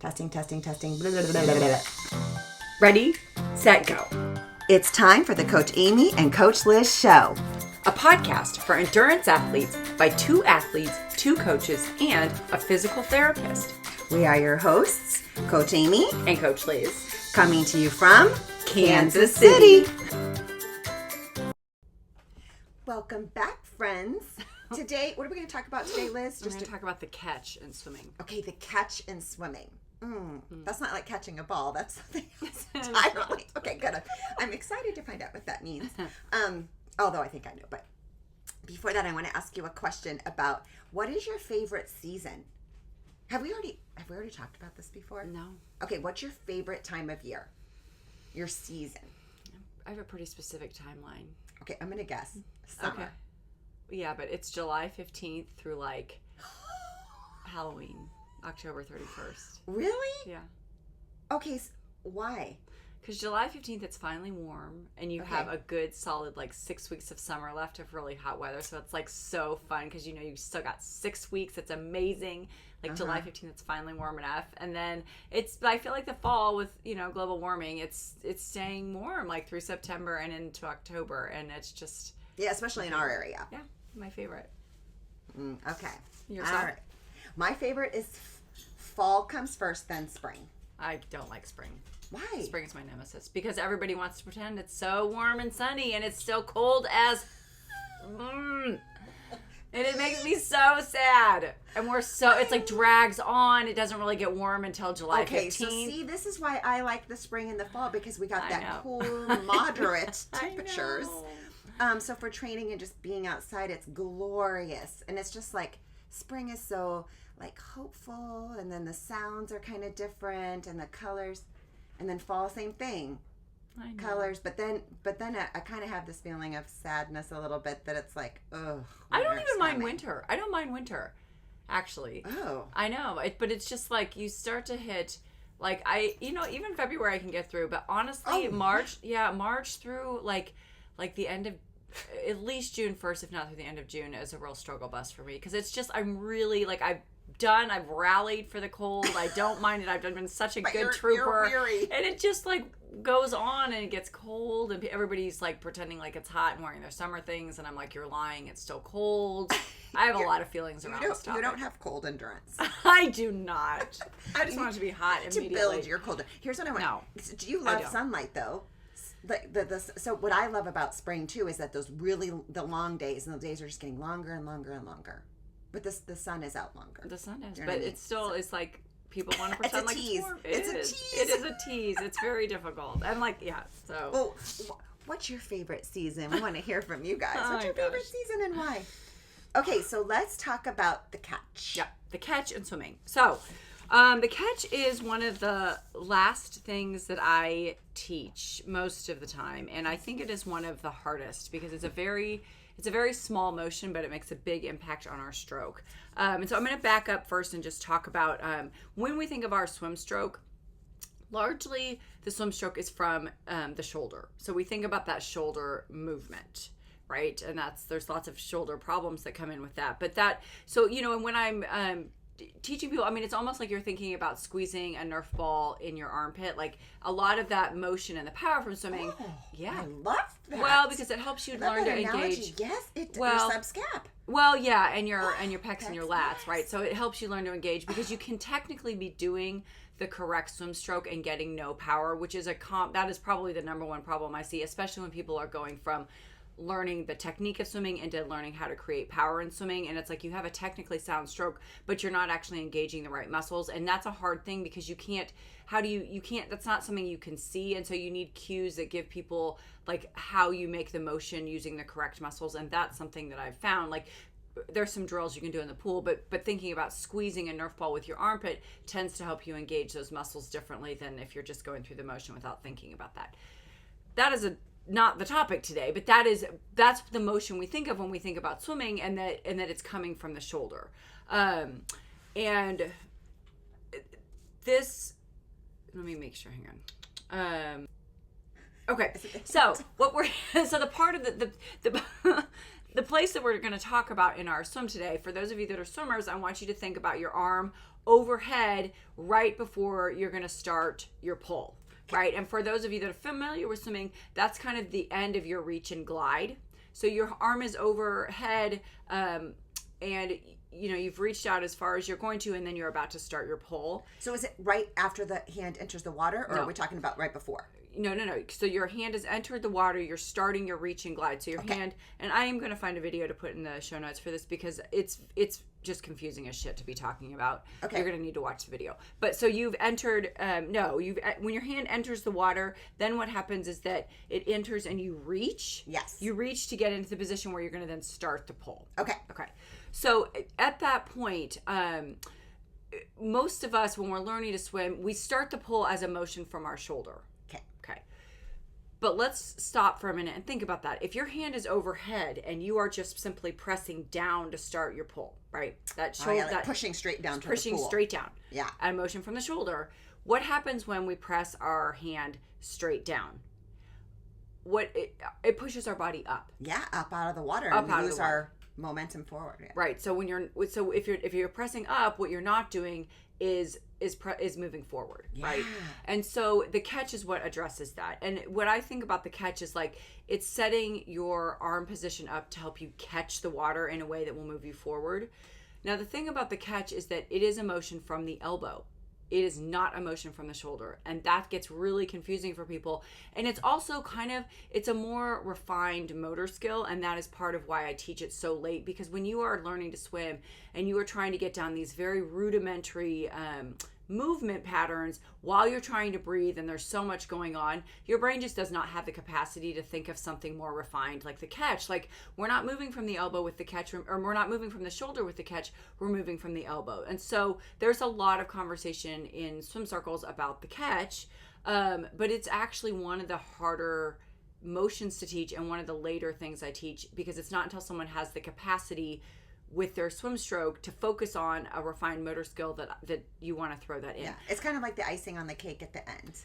Testing. Blah, blah, blah, blah, blah. Ready, set, go. It's time for the Coach Amy and Coach Liz show. A podcast for endurance athletes by two athletes, two coaches, and a physical therapist. We are your hosts, Coach Amy And Coach Liz. coming to you from Kansas City. Welcome back, friends. Today, what are we going to talk about today, Liz? We're going to talk about the catch in swimming. Okay, the catch in swimming. That's not like catching a ball. That's something else entirely. Okay, good. I'm excited to find out what that means. Although I think I know. But before that, I want to ask you a question about what is your favorite season? Have we already talked about this before? No. Okay, what's your favorite time of year? Your season. I have a pretty specific timeline. Okay, I'm going to guess. Summer. Okay. Yeah, but it's July 15th through like Halloween, October 31st. Really? Yeah. Okay, why? Because July 15th, it's finally warm, and you have a good solid like 6 weeks of summer left of really hot weather. So it's like so fun because you know you still got 6 weeks. It's amazing. Like July 15th, it's finally warm enough, and then I feel like the fall with global warming, it's staying warm like through September and into October, and it's just especially in our area. Yeah, my favorite. Okay. Yourself? All right. My favorite is fall comes first, then spring. I don't like spring. Why? Spring is my nemesis because everybody wants to pretend it's so warm and sunny, and it's still cold as. And it makes me so sad. And it's like drags on. It doesn't really get warm until July 15th. Okay, so see, this is why I like the spring and the fall because we got cool, moderate temperatures. So for training and just being outside, it's glorious. And it's just like spring is so like hopeful, and then the sounds are kind of different, and the colors, and then fall, same thing. Colors, but then I kind of have this feeling of sadness a little bit that it's like, oh. I don't even mind winter. I don't mind winter, actually. Oh. I know, but it's just like you start to hit, like even February I can get through, but honestly, March through like the end of, at least June 1st, if not through the end of June, is a real struggle bus for me because it's just, I'm really like, I've rallied for the cold. I don't mind it. I've been such a good trooper. You're weary. And it just like goes on and it gets cold and everybody's like pretending like it's hot and wearing their summer things. And I'm like, you're lying. It's still cold. I have a lot of feelings around this topic. You don't have cold endurance. I do not. I just want it to be hot immediately. To build your cold. Here's what I want. No. Do you love sunlight though? So what I love about spring too is that the long days, and the days are just getting longer and longer and longer. But the sun is out longer. The sun is, but it's still, it's like people want to pretend like it's warm. It's a tease. It is a tease. It's very difficult. I'm like, so. Well, what's your favorite season? We want to hear from you guys. What's your favorite season and why? Okay, so let's talk about the catch. Yeah, the catch in swimming. So, the catch is one of the last things that I teach most of the time, and I think it is one of the hardest because it's a very small motion, but it makes a big impact on our stroke. And so I'm going to back up first and just talk about when we think of our swim stroke, largely the swim stroke is from the shoulder. So we think about that shoulder movement, right? And there's lots of shoulder problems that come in with that. But and when I'm teaching people, I mean, it's almost like you're thinking about squeezing a Nerf ball in your armpit. Like a lot of that motion and the power from swimming. Oh, yeah. I love that. Well, because it helps you learn to engage. Yes, your subscap. Well, yeah, and your pecs and your lats, right? So it helps you learn to engage because you can technically be doing the correct swim stroke and getting no power, which is that is probably the number one problem I see, especially when people are going from learning the technique of swimming into learning how to create power in swimming. And it's like you have a technically sound stroke, but you're not actually engaging the right muscles. And that's a hard thing because you can't, that's not something you can see. And so you need cues that give people like how you make the motion using the correct muscles. And that's something that I've found. Like there's some drills you can do in the pool, but thinking about squeezing a Nerf ball with your armpit tends to help you engage those muscles differently than if you're just going through the motion without thinking about that. That is not the topic today, but that's the motion we think of when we think about swimming, and that it's coming from the shoulder. And this, let me make sure. Hang on. Okay, so the part of the the place that we're going to talk about in our swim today, for those of you that are swimmers, I want you to think about your arm overhead right before you're going to start your pull, right? And for those of you that are familiar with swimming, that's kind of the end of your reach and glide. So your arm is overhead, and you've reached out as far as you're going to, and then you're about to start your pull. So is it right after the hand enters the water, or are we talking about right before? No. So your hand has entered the water. You're starting your reach and glide. So your hand, and I am going to find a video to put in the show notes for this because it's just confusing as shit to be talking about. Okay. You're going to need to watch the video. But so you've entered, when your hand enters the water, then what happens is that it enters and you reach. Yes. You reach to get into the position where you're going to then start the pull. Okay. So at that point, most of us, when we're learning to swim, we start the pull as a motion from our shoulder. Okay. But let's stop for a minute and think about that. If your hand is overhead and you are just simply pressing down to start your pull, right? That shoulder, like pushing straight down to pushing the pool. Straight down. Yeah. A motion from the shoulder. What happens when we press our hand straight down? It pushes our body up. Yeah, up out of the water. Up and out we of lose the water. our momentum forward. Yeah. Right. So if you're pressing up, what you're not doing is moving forward, right? And so the catch is what addresses that. And what I think about the catch is like it's setting your arm position up to help you catch the water in a way that will move you forward. Now the thing about the catch is that it is a motion from the elbow. It is not a motion from the shoulder, and that gets really confusing for people. And it's also it's a more refined motor skill, and that is part of why I teach it so late, because when you are learning to swim and you are trying to get down these very rudimentary movement patterns while you're trying to breathe and there's so much going on, your brain just does not have the capacity to think of something more refined like the catch. Like, we're not moving from the elbow with the catch, or we're not moving from the shoulder with the catch, we're moving from the elbow. And so there's a lot of conversation in swim circles about the catch, but it's actually one of the harder motions to teach and one of the later things I teach, because it's not until someone has the capacity with their swim stroke to focus on a refined motor skill that you want to throw that in. Yeah, it's kind of like the icing on the cake at the end.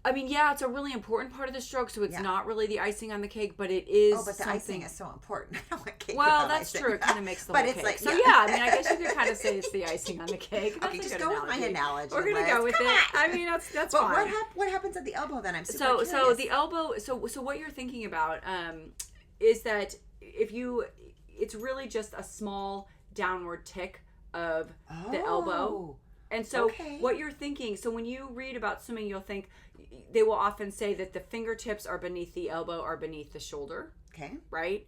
I mean, yeah, it's a really important part of the stroke, so it's not really the icing on the cake, but it is. Oh, but the icing is so important. I don't want cake. Well, that's icing. true. It kind of makes the but whole it's cake. like, so I mean, I guess you could kind of say it's the icing on the cake. That's okay, just good go analogy. with my analogy. We're gonna go with it. I mean, that's but fine. What happens at the elbow then? I'm super curious. So the elbow. So what you're thinking about is that it's really just a small downward tick of the elbow. And so what you're thinking, so when you read about swimming, you'll think, they will often say that the fingertips are beneath the elbow or beneath the shoulder. Okay. Right?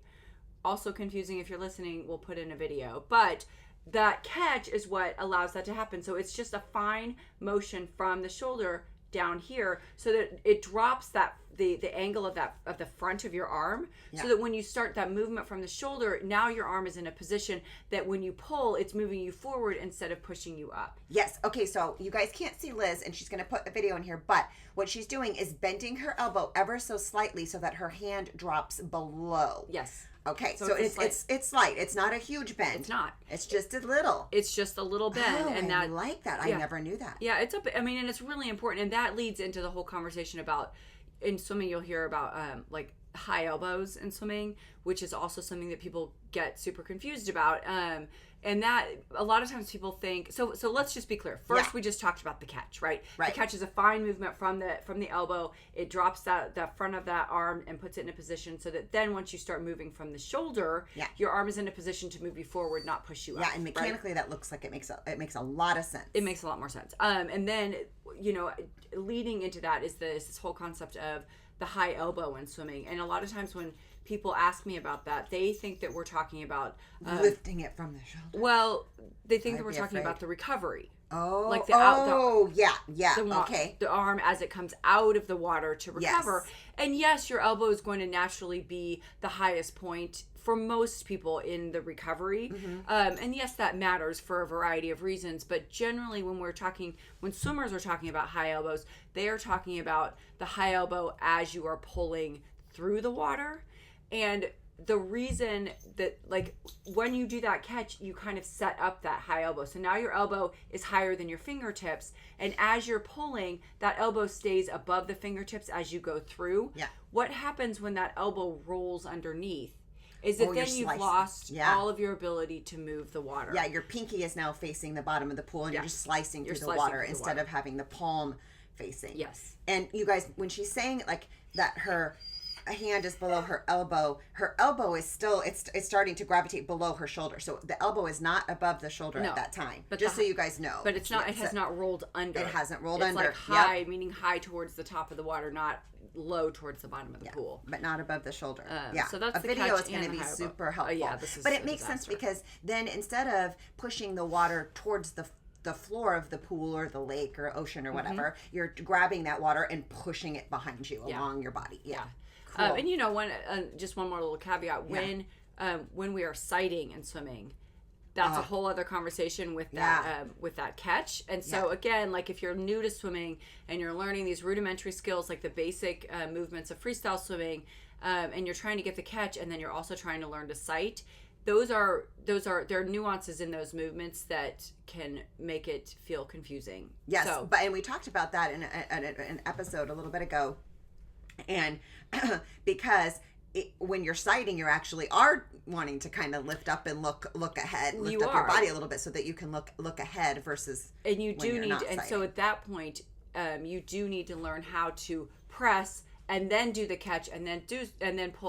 Also confusing if you're listening, we'll put in a video. But that catch is what allows that to happen. So it's just a fine motion from the shoulder down here so that it drops the angle of the front of your arm, so that when you start that movement from the shoulder, now your arm is in a position that when you pull, it's moving you forward instead of pushing you up. Yes. Okay, so you guys can't see Liz, and she's going to put the video in here, but what she's doing is bending her elbow ever so slightly so that her hand drops below. Yes. Okay, so it's slight. It's not a huge bend. It's not. It's just a little. It's just a little bend. Oh, and I like that. I never knew that. Yeah, and it's really important, and that leads into the whole conversation about, in swimming, you'll hear about like high elbows in swimming, which is also something that people get super confused about. And that a lot of times people think, so let's just be clear. First, we just talked about the catch, right? The catch is a fine movement from the elbow. It drops that front of that arm and puts it in a position so that then once you start moving from the shoulder, your arm is in a position to move you forward, not push you up. Yeah, and mechanically that looks like it makes a lot of sense. It makes a lot more sense. And then, leading into that is this whole concept of the high elbow in swimming. And a lot of times when people ask me about that, they think that we're talking about lifting it from the shoulder. Well, they think that we're talking about the recovery. Oh, like okay. The arm as it comes out of the water to recover. Yes. And yes, your elbow is going to naturally be the highest point for most people in the recovery. Mm-hmm. And yes, that matters for a variety of reasons. But generally, when swimmers are talking about high elbows, they are talking about the high elbow as you are pulling through the water. And the reason that, like, when you do that catch, you kind of set up that high elbow. So now your elbow is higher than your fingertips. And as you're pulling, that elbow stays above the fingertips as you go through. Yeah. What happens when that elbow rolls underneath is that then you've lost all of your ability to move the water. Yeah, your pinky is now facing the bottom of the pool, and you're just slicing through the water instead of having the palm facing. Yes. And you guys, when she's saying like that, her hand is below her elbow is still, it's starting to gravitate below her shoulder, so the elbow is not above the shoulder at that time, but just so you guys know. But it's not, it has not rolled under. It hasn't rolled under. It's like high, meaning high towards the top of the water, not low towards the bottom of the pool, but not above the shoulder. So that's a video is going to be super helpful. But it makes sense because then instead of pushing the water towards the floor of the pool or the lake or ocean or whatever, you're grabbing that water and pushing it behind you along your body. Cool. And you know, just one more little caveat, when we are sighting and swimming, that's a whole other conversation with that with that catch. And so again, like if you're new to swimming and you're learning these rudimentary skills, like the basic movements of freestyle swimming, and you're trying to get the catch, and then you're also trying to learn to sight. There are nuances in those movements that can make it feel confusing. Yes, and we talked about that in an episode a little bit ago, and because when you're sighting, you actually are wanting to kind of lift up and look ahead, lift up your body a little bit so that you can look ahead versus. And you do need, and so at that point, you do need to learn how to press and then do the catch and then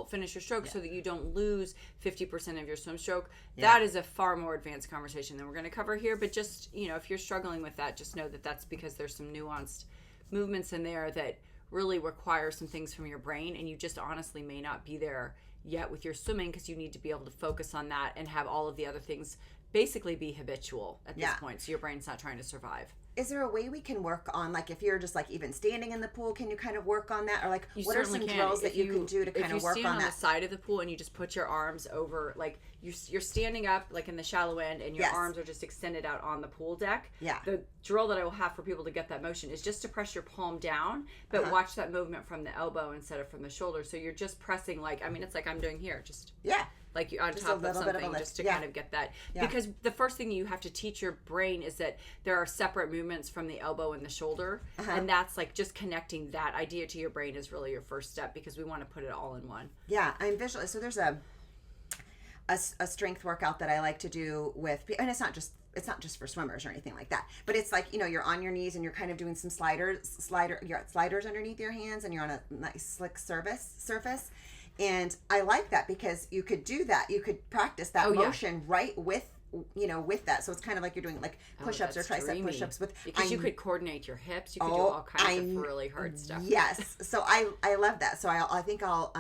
finish your stroke so that you don't lose 50% of your swim stroke. That is a far more advanced conversation than we're going to cover here. But just, you know, if you're struggling with that, just know that that's because there's some nuanced movements in there that really require some things from your brain, and you just honestly may not be there yet with your swimming because you need to be able to focus on that and have all of the other things basically be habitual at this point, so your brain's not trying to survive. Is there a way we can work on, like, if you're just like even standing in the pool, can you kind of work on that? Or like, what are some drills that you can do to kind of work on that? If you stand on the side of the pool and you just put your arms over, like you're standing up like in the shallow end and your arms are just extended out on the pool deck. Yeah. The drill that I will have for people to get that motion is just to press your palm down, but watch that movement from the elbow instead of from the shoulder. So you're just pressing like, I mean, it's like I'm doing here, just like you're on just top of something just to kind of get that. Because the first thing you have to teach your brain is that there are separate movements from the elbow and the shoulder. And that's like just connecting that idea to your brain is really your first step, because we want to put it all in one. Yeah, I'm visual. So there's a strength workout that I like to do with, and it's not just for swimmers or anything like that, but it's like, you know, you're on your knees and you're kind of doing some sliders underneath your hands, and you're on a nice slick surface. And I like that because you could do that. You could practice that motion right with that. So it's kind of like you're doing like push-ups or tricep push-ups because you could coordinate your hips. You could do all kinds of really hard stuff. Yes. So I love that. So I think I'll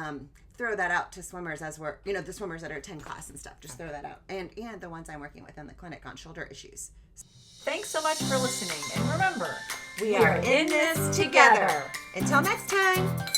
throw that out to swimmers as we're, you know, the swimmers that are attend class and stuff. Just throw that out. And the ones I'm working with in the clinic on shoulder issues. Thanks so much for listening. And remember, we are in this together. Until next time.